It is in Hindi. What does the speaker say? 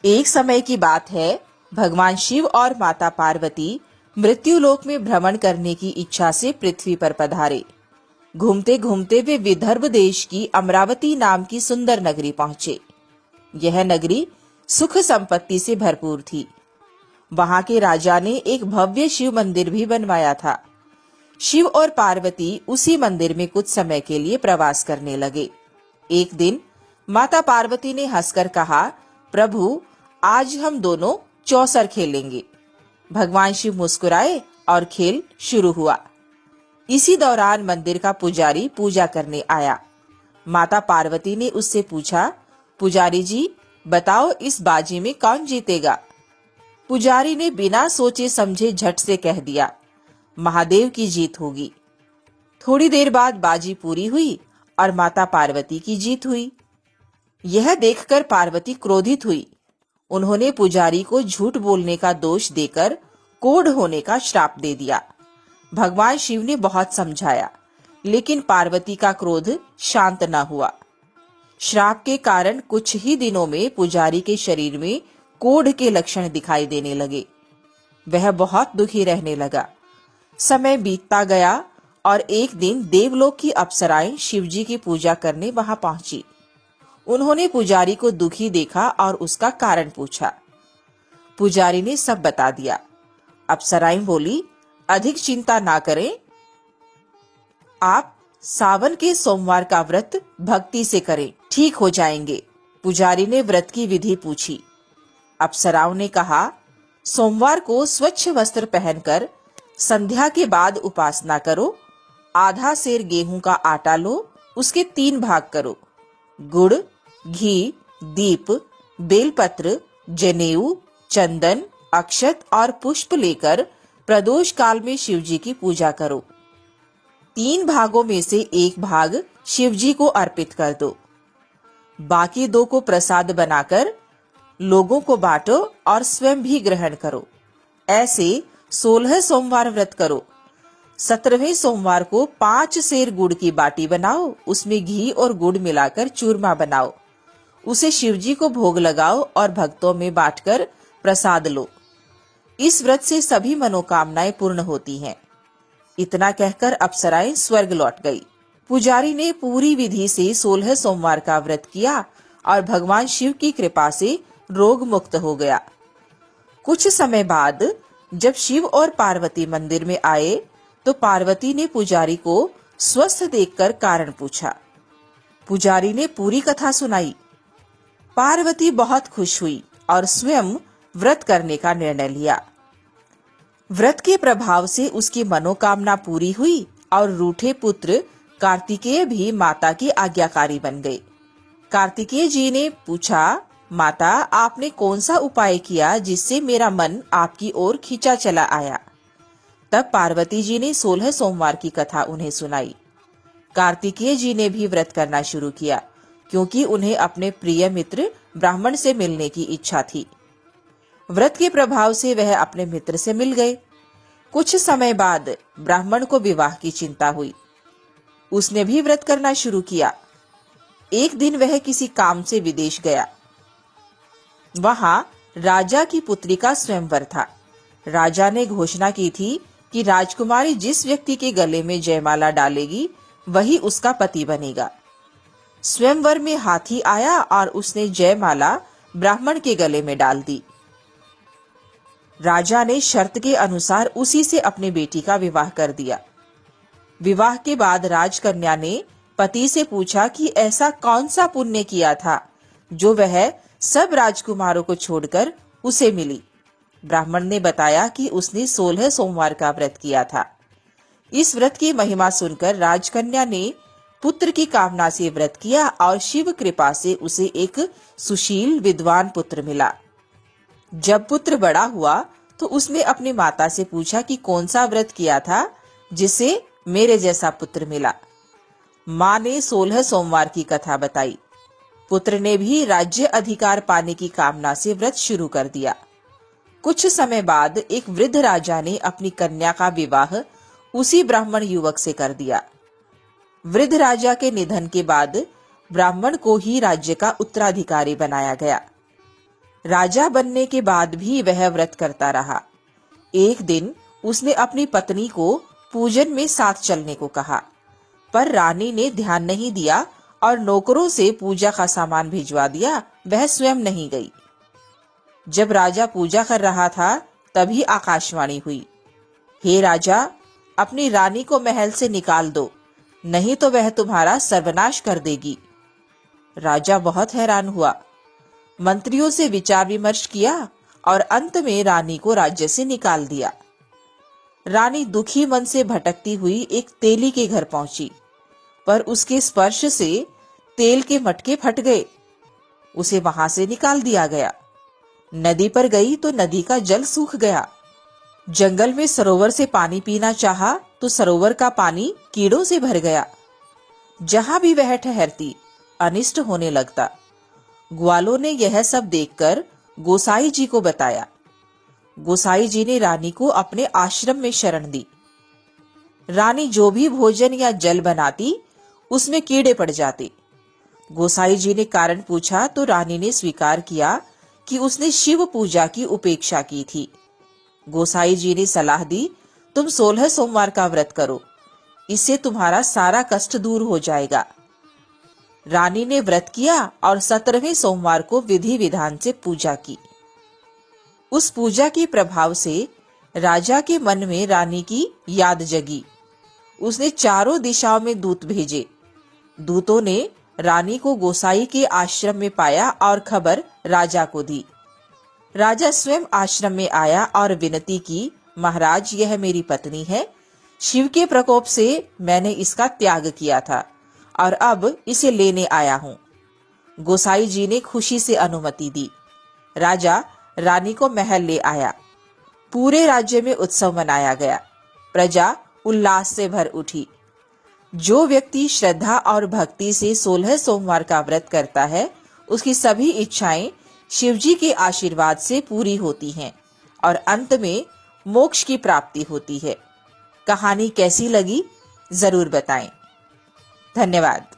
एक समय की बात है, भगवान शिव और माता पार्वती मृत्युलोक में भ्रमण करने की इच्छा से पृथ्वी पर पधारे। घूमते घूमते वे विदर्भ देश की अमरावती नाम की सुंदर नगरी पहुंचे। यह नगरी सुख संपत्ति से भरपूर थी। वहां के राजा ने एक भव्य शिव मंदिर भी बनवाया था। शिव और पार्वती उसी मंदिर में कुछ समय के लिए प्रवास करने लगे। एक दिन माता पार्वती ने हंसकर कहा, प्रभु, आज हम दोनों चौसर खेलेंगे। भगवान शिव मुस्कुराए और खेल शुरू हुआ। इसी दौरान मंदिर का पुजारी पूजा करने आया। माता पार्वती ने उससे पूछा, पुजारी जी, बताओ इस बाजी में कौन जीतेगा? पुजारी ने बिना सोचे समझे झट से कह दिया, महादेव की जीत होगी। थोड़ी देर बाद बाजी पूरी हुई और माता पार्वती की जीत हुई। यह देखकर पार्वती क्रोधित हुई। उन्होंने पुजारी को झूठ बोलने का दोष देकर कोढ़ होने का श्राप दे दिया। भगवान शिव ने बहुत समझाया, लेकिन पार्वती का क्रोध शांत न हुआ। श्राप के कारण कुछ ही दिनों में पुजारी के शरीर में कोढ़ के लक्षण दिखाई देने लगे। वह बहुत दुखी रहने लगा। समय बीतता गया और एक दिन देवलोक की अप्सराएं शिवजी की पूजा करने वहां पहुंची। उन्होंने पुजारी को दुखी देखा और उसका कारण पूछा। पुजारी ने सब बता दिया। अप्सराएं बोली, अधिक चिंता ना करें, आप सावन के सोमवार का व्रत भक्ति से करें, ठीक हो जाएंगे। पुजारी ने व्रत की विधि पूछी। अप्सराओं ने कहा, सोमवार को स्वच्छ वस्त्र पहनकर संध्या के बाद उपासना करो। आधा सेर गेहूं का आटा लो, उसके 3 भाग करो। गुड़, घी, दीप, बेलपत्र, जनेऊ, चंदन, अक्षत और पुष्प लेकर प्रदोष काल में शिवजी की पूजा करो। 3 भागों में से 1 भाग शिवजी को अर्पित कर दो। बाकी 2 को प्रसाद बनाकर लोगों को बांटो और स्वयं भी ग्रहण करो। ऐसे 16 सोमवार व्रत करो। 17वें सोमवार को 5 सेर गुड़ की बाटी बनाओ, उसमें घी और गुड़ मिलाकर चूरमा बनाओ। उसे शिवजी को भोग लगाओ और भक्तों में बांटकर प्रसाद लो। इस व्रत से सभी मनोकामनाएं पूर्ण होती हैं। इतना कहकर अप्सराएं स्वर्ग लौट गई। पुजारी ने पूरी विधि से 16 सोमवार का व्रत किया और भगवान शिव की कृपा से रोग मुक्त हो गया। कुछ समय बाद जब शिव और पार्वती मंदिर में आए तो पार्वती ने पुजारी को स्वस्थ देखकर कारण पूछा। पुजारी ने पूरी कथा सुनाई। पार्वती बहुत खुश हुई और स्वयं व्रत करने का निर्णय लिया। व्रत के प्रभाव से उसकी मनोकामना पूरी हुई और रूठे पुत्र कार्तिकेय भी माता की आज्ञाकारी बन गए। कार्तिकेय जी ने पूछा, माता, आपने कौन सा उपाय किया जिससे मेरा मन आपकी ओर खींचा चला आया? तब पार्वती जी ने 16 सोमवार की कथा उन्हें सुनाई। कार्तिकेय जी ने भी व्रत करना शुरू किया, क्योंकि उन्हें अपने प्रिय मित्र ब्राह्मण से मिलने की इच्छा थी। व्रत के प्रभाव से वह अपने मित्र से मिल गए। कुछ समय बाद ब्राह्मण को विवाह की चिंता हुई। उसने भी व्रत करना शुरू किया। एक दिन वह किसी काम से विदेश गया। वहां राजा की पुत्री का स्वयंवर था। राजा ने घोषणा की थी कि राजकुमारी जिस व्यक्ति के गले में जयमाला डालेगी वही उसका पति बनेगा। स्वयंवर में हाथी आया और उसने जयमाला ब्राह्मण के गले में डाल दी। राजा ने शर्त के अनुसार उसी से अपनी बेटी का विवाह कर दिया। विवाह के बाद राजकन्या ने पति से पूछा कि ऐसा कौन सा पुण्य किया था जो वह सब राजकुमारों को छोड़कर उसे मिली। ब्राह्मण ने बताया कि उसने 16 सोमवार का व्रत किया था। इस व्रत की महिमा सुनकर राजकन्या ने पुत्र की कामना से व्रत किया और शिव कृपा से उसे एक सुशील विद्वान पुत्र मिला। जब पुत्र बड़ा हुआ तो उसने अपनी माता से पूछा कि कौन सा व्रत किया था जिसे मेरे जैसा पुत्र मिला। माँ ने 16 सोमवार की कथा बताई। पुत्र ने भी राज्य अधिकार पाने की कामना से व्रत शुरू कर दिया। कुछ समय बाद एक वृद्ध राजा ने अपनी कन्या का विवाह उसी ब्राह्मण युवक से कर दिया। वृद्ध राजा के निधन के बाद ब्राह्मण को ही राज्य का उत्तराधिकारी बनाया गया। राजा बनने के बाद भी वह व्रत करता रहा। एक दिन उसने अपनी पत्नी को पूजन में साथ चलने को कहा, पर रानी ने ध्यान नहीं दिया और नौकरों से पूजा का सामान भिजवा दिया। वह स्वयं नहीं गई। जब राजा पूजा कर रहा था तभी आकाशवाणी हुई, हे राजा, अपनी रानी को महल से निकाल दो, नहीं तो वह तुम्हारा सर्वनाश कर देगी। राजा बहुत हैरान हुआ, मंत्रियों से विचार विमर्श किया और अंत में रानी को राज्य से निकाल दिया। रानी दुखी मन से भटकती हुई एक तेली के घर पहुंची, पर उसके स्पर्श से तेल के मटके फट गए। उसे वहां से निकाल दिया गया। नदी पर गई तो नदी का जल सूख गया। जंगल में सरोवर से पानी पीना चाहा तो सरोवर का पानी कीड़ों से भर गया। जहां भी वह ठहरती अनिष्ट होने लगता। ग्वालों ने यह सब देखकर गोसाई जी को बताया। गोसाई जी ने रानी को अपने आश्रम में शरण दी। रानी जो भी भोजन या जल बनाती उसमें कीड़े पड़ जाते। गोसाई जी ने कारण पूछा तो रानी ने स्वीकार किया कि उसने शिव पूजा की उपेक्षा की थी। गोसाई जी ने सलाह दी, तुम 16 सोमवार का व्रत करो, इससे तुम्हारा सारा कष्ट दूर हो जाएगा। रानी ने व्रत किया और 17वें सोमवार को विधि विधान से पूजा की। उस पूजा के प्रभाव से राजा के मन में रानी की याद जगी। उसने चारों दिशाओं में दूत भेजे। दूतों ने रानी को गोसाई के आश्रम में पाया और खबर राजा को दी। राजा स्वयं आश्रम में आया और विनती की, महाराज, यह मेरी पत्नी है। शिव के प्रकोप से मैंने इसका त्याग किया था और अब इसे लेने आया हूँ। गोसाई जी ने खुशी से अनुमति दी। राजा रानी को महल ले आया। पूरे राज्य में उत्सव मनाया गया। प्रजा उल्लास से भर उठी। जो व्यक्ति श्रद्धा और भक्ति से 16 सोमवार का व्रत करता है, उसकी सभी इच्छाएं शिवजी के आशीर्वाद से पूरी होती हैं और अंत में मोक्ष की प्राप्ति होती है। कहानी कैसी लगी जरूर बताएं। धन्यवाद।